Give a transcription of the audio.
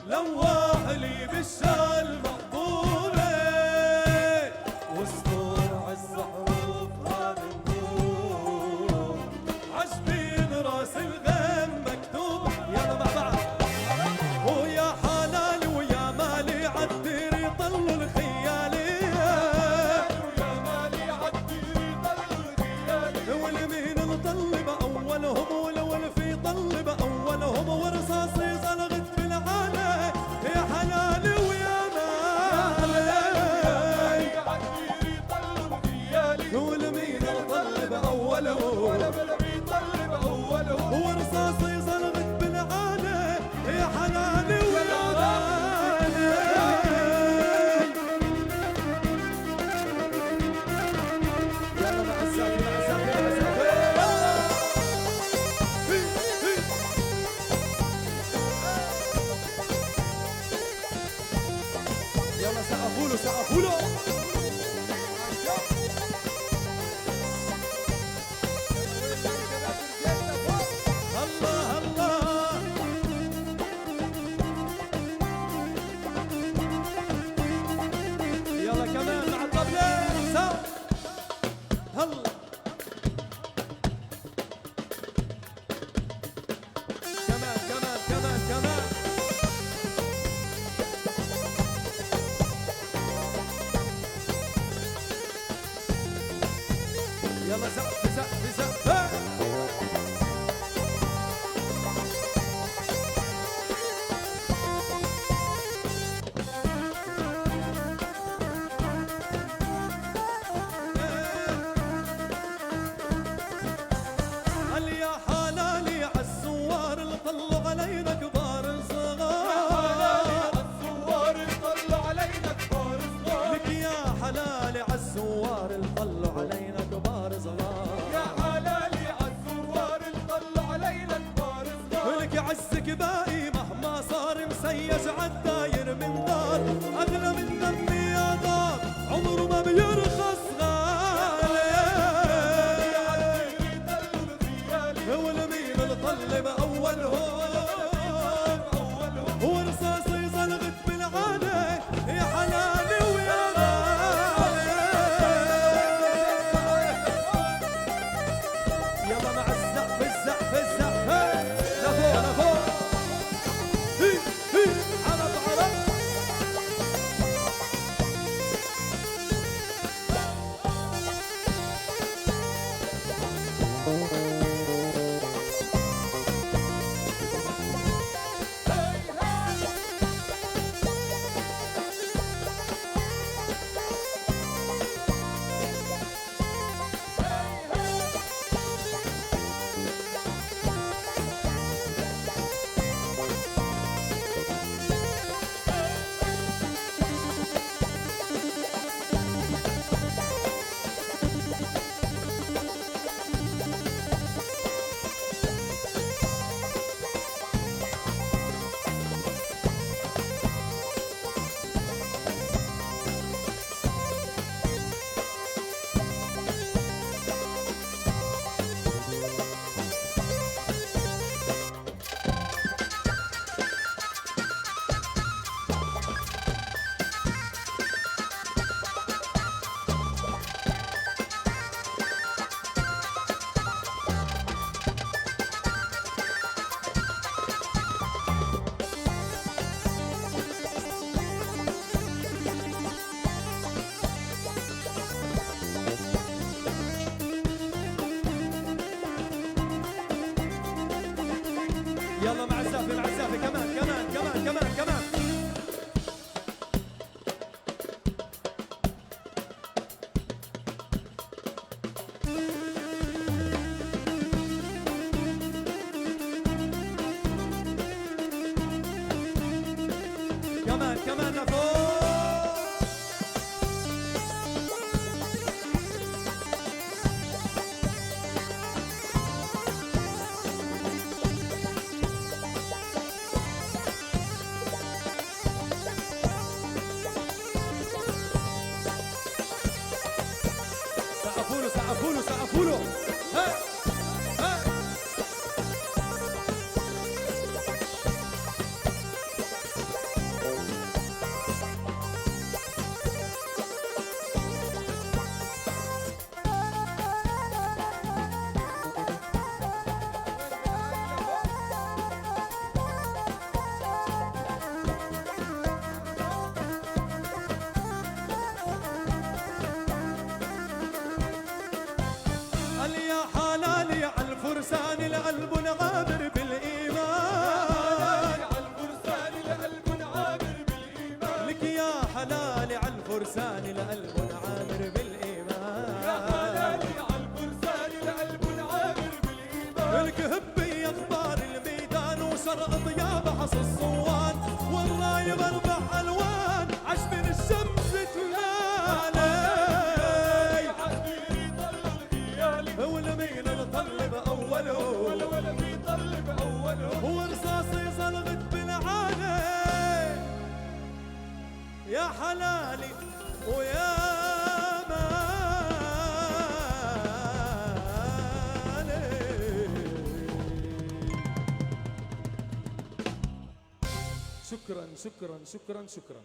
لواح لي بالشال مقبولة وسطور عز حروفها من نور عجبين راس الغيم مكتوب. يلا مع بعض. ويا حلال ويا مالي عالدير يطلوا الخيالي ويا مالي عالدير يطلوا الخيالي والمين نطلب أولهم ولو في طلب أولهم ورصاصي زلغت في العالي. يا حلال ويا مالي عالدير يطلوا الخيالي والمين نطلب أولهم ورصاصي زلغت بالعالي. يا حلال ويا مالي. يلا مع الزافي مع الزافي مع الزافي. يلا سقفوا له سقفوا له. الله الله. يلا كمان مع الطبلة سوا. هلا كمان كمان كمان كمان. يلا سقف سقف سقف. هل يا حلالي عالزوار اللي طلوا علينا كبار صغار. الزوار اللي طلوا علينا كبار صغار. لك يا حلالي عالزوار اللي طلوا علينا كبار صغار. يا حلالي عالزوار اللي طلوا علينا كبار صغار. ولك عزك باقي مهما صار مسيج عالداير من دار اغلى من دمي يا دار عمره ما بيرخص غالي. والمين الطلب أولهم ورصاصي زلغت بالعالي. يا حلالي ويا مالي. يلا مع الزقف الزقف الزقف. لفوق لفوق. هي هي عرب عرب. يلا مع الزافي مع الزافي كمان كمان كمان كمان كمان. كمان كمان لفوق. سقفوا له سقفوا له. ها ها القلب عابر بالإيمان، عالفرسان القلب عابر بالإيمان، لك يا حلالي عالفرسان القلب عابر بالإيمان، يا حلالي عالفرسان القلب عابر بالإيمان، لك هبي أخبار الميدان وشرق ضياء بحص الصوان، والله بربع ألوان عشمن الشمس تلالي، حبيبي طل الخيالي ولمين نطلب أوله ولا في طلب أوله، ورصاصي صلغت بالعالي، يا حلالي ويا مالي. شكرا شكرا شكرا شكرا.